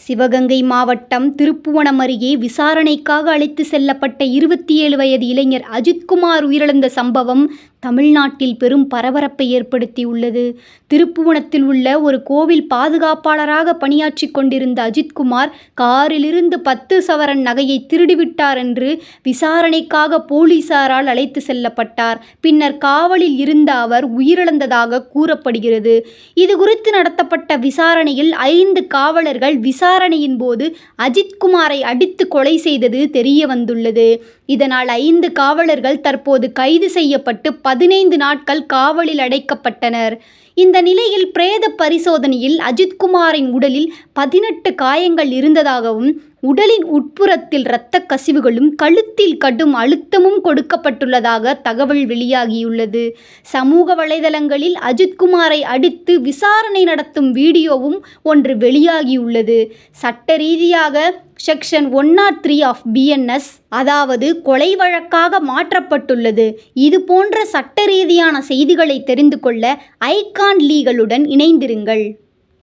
சிவகங்கை மாவட்டம் திருப்புவனம் அருகே விசாரணைக்காக அழைத்து செல்லப்பட்ட 27 வயது இளைஞர் அஜித்குமார் உயிரிழந்த சம்பவம் தமிழ்நாட்டில் பெரும் பரபரப்பை ஏற்படுத்தியுள்ளது. திருப்புவனத்தில் உள்ள ஒரு கோவில் பாதுகாப்பாளராக பணியாற்றி கொண்டிருந்த அஜித்குமார் காரிலிருந்து 10 சவரன் நகையை திருடிவிட்டார் என்று விசாரணைக்காக போலீசாரால் அழைத்து செல்லப்பட்டார். பின்னர் காவலில் இருந்த அவர் உயிரிழந்ததாக கூறப்படுகிறது. இதுகுறித்து நடத்தப்பட்ட விசாரணையில் 5 காவலர்கள் விசாரணையின் போது அஜித்குமாரை அடித்து கொலை செய்தது தெரிய வந்துள்ளது. இதனால் 5 காவலர்கள் தற்போது கைது செய்யப்பட்டு 15 நாட்கள் காவலில் அடைக்கப்பட்டனர். இந்த நிலையில் பிரேத பரிசோதனையில் அஜித்குமாரின் உடலில் 18 காயங்கள் இருந்ததாகவும், உடலின் உட்புறத்தில் இரத்த கசிவுகளும், கழுத்தில் கடும் அழுத்தமும் கொடுக்கப்பட்டுள்ளதாக தகவல் வெளியாகியுள்ளது. சமூக வலைதளங்களில் அஜித்குமாரை அடித்து விசாரணை நடத்தும் வீடியோவும் ஒன்று வெளியாகியுள்ளது. சட்ட ரீதியாக செக்ஷன் 103 ஆஃப் BNS, அதாவது கொலை வழக்காக மாற்றப்பட்டுள்ளது. இது போன்ற சட்ட ரீதியான செய்திகளை தெரிந்து கொள்ள ஐகான் லீகலுடன் இணைந்திருங்கள்.